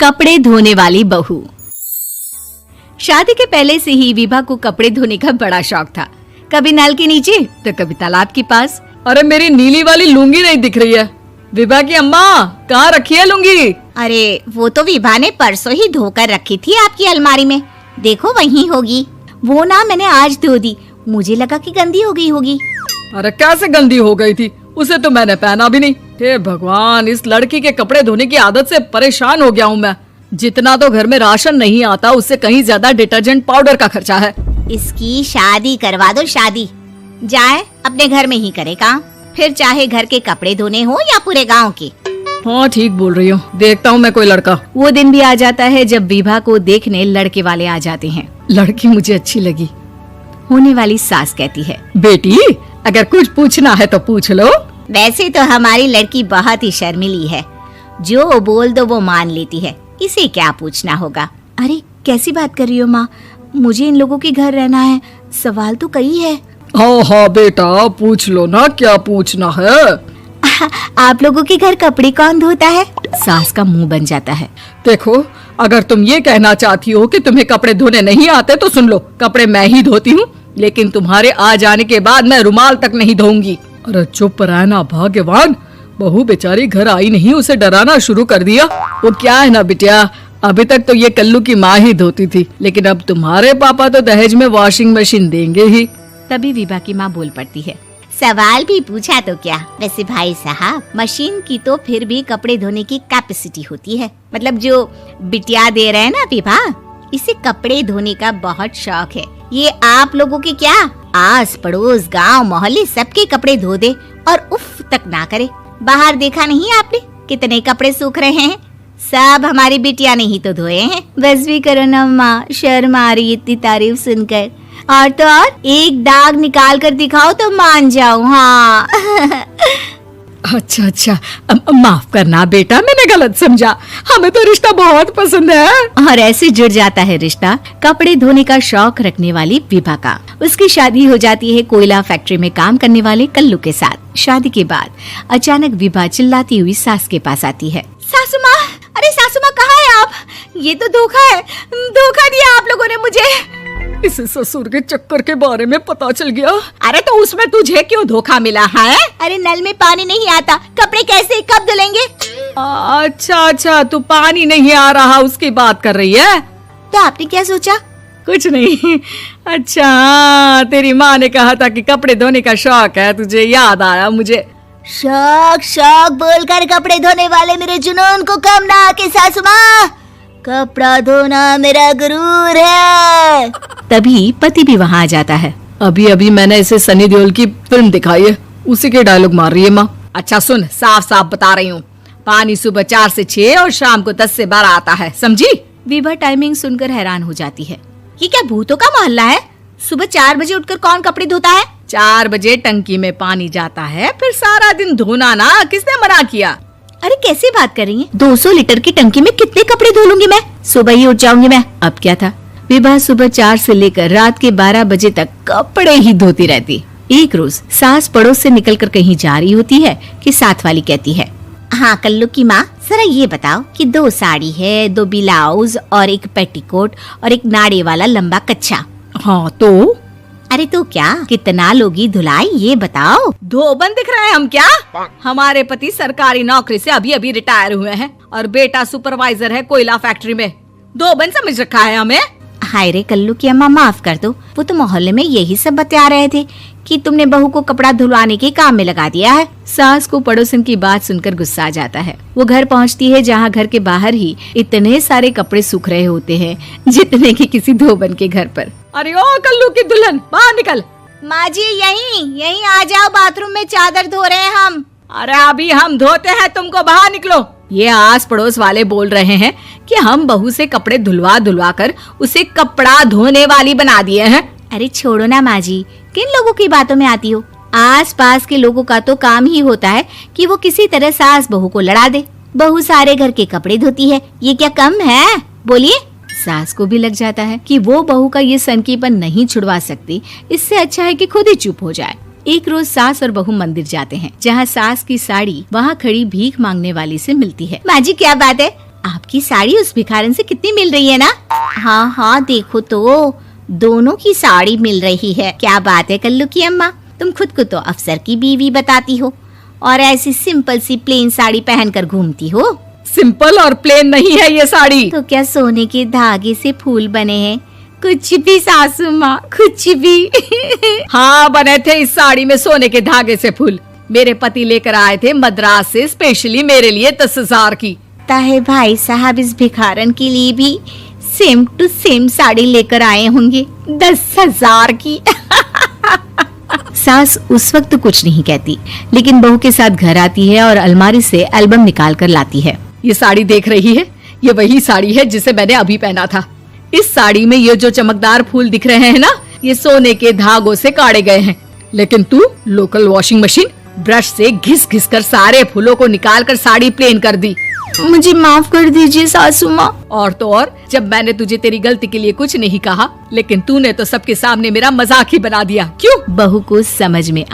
कपड़े धोने वाली बहू। शादी के पहले से ही विभा को कपड़े धोने का बड़ा शौक था। कभी नल के नीचे तो कभी तालाब के पास। अरे मेरी नीली वाली लुंगी नहीं दिख रही है। विभा की अम्मा, कहाँ रखी है लुंगी? अरे वो तो विभा ने परसों ही धोकर रखी थी आपकी अलमारी में, देखो वहीं होगी। वो ना मैंने आज धो दी, मुझे लगा कि गंदी हो गई होगी। अरे कैसे गंदी हो गई थी? उसे तो मैंने पहना भी नहीं। हे भगवान, इस लड़की के कपड़े धोने की आदत से परेशान हो गया हूँ मैं। जितना तो घर में राशन नहीं आता, उससे कहीं ज्यादा डिटर्जेंट पाउडर का खर्चा है। इसकी शादी करवा दो, शादी जाए अपने घर में ही करे काम, फिर चाहे घर के कपड़े धोने हो या पूरे गांव के। हाँ ठीक बोल रही हूँ, देखता हूँ मैं कोई लड़का। वो दिन भी आ जाता है जब विभा को देखने लड़के वाले आ जाते हैं। लड़की मुझे अच्छी लगी। होने वाली सास कहती है, बेटी अगर कुछ पूछना है तो पूछ लो। वैसे तो हमारी लड़की बहुत ही शर्मीली है, जो बोल दो वो मान लेती है, इसे क्या पूछना होगा। अरे कैसी बात कर रही हो माँ, मुझे इन लोगों के घर रहना है, सवाल तो कई है। हाँ हाँ बेटा, पूछ लो ना, क्या पूछना है। आप लोगों के घर कपड़े कौन धोता है? सास का मुंह बन जाता है। देखो, अगर तुम ये कहना चाहती हो कि तुम्हें कपड़े धोने नहीं आते तो सुन लो, कपड़े मैं ही धोती हूँ, लेकिन तुम्हारे आ जाने के बाद मैं रुमाल तक नहीं धोऊंगी। अरे चुप रहना भाग्यवान, बहू बेचारी घर आई नहीं, उसे डराना शुरू कर दिया। वो क्या है ना बिटिया, अभी तक तो ये कल्लू की माँ ही धोती थी, लेकिन अब तुम्हारे पापा तो दहेज में वॉशिंग मशीन देंगे ही। तभी विभा की माँ बोल पड़ती है, सवाल भी पूछा तो क्या। वैसे भाई साहब, मशीन की तो फिर भी कपड़े धोने की कैपेसिटी होती है। मतलब जो बिटिया दे रहे हैं ना विभा, इसे कपड़े धोने का बहुत शौक है। ये आप लोगों के क्या, आस पड़ोस गांव मोहल्ले सबके कपड़े धो दे और उफ तक ना करे। बाहर देखा नहीं आपने कितने कपड़े सूख रहे हैं, सब हमारी बिटिया ने ही तो धोए हैं। बस भी करो ना माँ, शर्म आ रही इतनी तारीफ सुनकर। और तो और एक दाग निकाल कर दिखाओ तो मान जाऊं। हाँ अच्छा अच्छा, माफ करना बेटा, मैंने गलत समझा। हमें तो रिश्ता बहुत पसंद है। और ऐसे जुड़ जाता है रिश्ता कपड़े धोने का शौक रखने वाली विभा का। उसकी शादी हो जाती है कोयला फैक्ट्री में काम करने वाले कल्लू के साथ। शादी के बाद अचानक विभा चिल्लाती हुई सास के पास आती है। सासू माँ, अरे सासू माँ कहाँ है आप? ये तो धोखा है, धोखा दिया आप लोगों ने मुझे। इसे ससुर के चक्कर के बारे में पता चल गया। अरे तो उसमें तुझे क्यों धोखा मिला है? अरे नल में पानी नहीं आता, कपड़े कैसे कब धुलेंगे? अच्छा अच्छा, तू पानी नहीं आ रहा उसकी बात कर रही है। तो आपने क्या सोचा? कुछ नहीं। अच्छा, तेरी माँ ने कहा था कि कपड़े धोने का शौक है तुझे, याद आया मुझे। शौक शौक बोलकर कपड़े धोने वाले मेरे जुनून को कम ना आके सासू माँ, कपड़ा धोना मेरा गुरूर है। तभी पति भी वहाँ आ जाता है। अभी अभी मैंने इसे सनी देओल की फिल्म दिखाई है, उसी के डायलॉग मार रही है माँ। अच्छा सुन, साफ साफ बता रही हूँ, पानी सुबह 4 से 6 और शाम को 10 से 12 आता है, समझी? विभा टाइमिंग सुनकर हैरान हो जाती है। ये क्या भूतों का मोहल्ला है? सुबह 4 बजे उठकर कौन कपड़े धोता है? 4 बजे टंकी में पानी जाता है, फिर सारा दिन धोना ना, किसने मना किया? अरे कैसी बात कर रही हैं? 200 लीटर की टंकी में कितने कपड़े धो लूंगी मैं, सुबह ही उठ जाऊंगी मैं। अब क्या था, विभा सुबह 4 से लेकर रात के 12 बजे तक कपड़े ही धोती रहती। एक रोज सास पड़ोस से निकलकर कहीं जा रही होती है कि साथ वाली कहती है, हाँ कल्लू की माँ, जरा ये बताओ कि 2 साड़ी है, 2 ब्लाउज और एक पेटीकोट और एक नाड़े वाला लंबा कच्छा। हाँ तो? अरे तो क्या, कितना लोगी धुलाई ये बताओ। धोबन दिख रहे हैं हम क्या? हमारे पति सरकारी नौकरी से अभी अभी रिटायर हुए हैं और बेटा सुपरवाइजर है कोयला फैक्ट्री में। धोबन समझ रखा है हमें? हाय रे कल्लू की अम्मा, माफ कर दो, वो तो मोहल्ले में यही सब बता रहे थे कि तुमने बहू को कपड़ा धुलवाने के काम में लगा दिया है। सास को पड़ोसन की बात सुनकर गुस्सा आ जाता है। वो घर पहुंचती है जहां घर के बाहर ही इतने सारे कपड़े सूख रहे होते हैं जितने कि किसी धोबन के घर पर। अरे ओ कल्लू की दुल्हन, बाहर निकल। माँ जी यहीं आ जाओ, बाथरूम में चादर धो रहे हैं हम। अरे अभी हम धोते हैं, तुमको बाहर निकलो। ये आस पड़ोस वाले बोल रहे हैं कि हम बहू से कपड़े धुलवा कर उसे कपड़ा धोने वाली बना दिए हैं। अरे छोड़ो ना माँ जी, किन लोगों की बातों में आती हो? आस पास के लोगों का तो काम ही होता है कि वो किसी तरह सास बहू को लड़ा दे। बहू सारे घर के कपड़े धोती है, ये क्या कम है? बोलिए। सास को भी लग जाता है कि वो बहू का ये सनकीपन नहीं छुड़वा सकती, इससे अच्छा है कि खुद ही चुप हो जाए। एक रोज सास और बहू मंदिर जाते हैं, जहाँ सास की साड़ी वहाँ खड़ी भीख मांगने वाली से मिलती है। माँ जी क्या बात है, आपकी साड़ी उस भिखारन से कितनी मिल रही है ना? हाँ हाँ देखो तो, दोनों की साड़ी मिल रही है। क्या बात है कल्लू की अम्मा, तुम खुद को तो अफसर की बीवी बताती हो और ऐसी सिंपल सी प्लेन साड़ी पहनकर घूमती हो। सिंपल और प्लेन नहीं है ये साड़ी। तो क्या सोने के धागे से फूल बने हैं? कुछ भी सासू माँ, कुछ भी। हाँ बने थे इस साड़ी में सोने के धागे से फूल। मेरे पति लेकर आए थे मद्रास से स्पेशली मेरे लिए 10,000 की। ताहे भाई साहब इस भिखारन के लिए भी सेम टू सेम साड़ी लेकर आए होंगे 10,000 की। सास उस वक्त कुछ नहीं कहती, लेकिन बहू के साथ घर आती है और अलमारी से एल्बम निकाल कर लाती है। ये साड़ी देख रही है, ये वही साड़ी है जिसे मैंने अभी पहना था। इस साड़ी में ये जो चमकदार फूल दिख रहे हैं ना, ये सोने के धागों से काढ़े गए हैं। लेकिन तू लोकल वॉशिंग मशीन ब्रश से घिस घिस कर सारे फूलों को निकाल कर साड़ी प्लेन कर दी। मुझे माफ कर दीजिए सासू माँ। और तो और, जब मैंने तुझे तेरी गलती के लिए कुछ नहीं कहा, लेकिन तूने तो सबके सामने मेरा मजाक ही बना दिया। क्यों? बहू को समझ में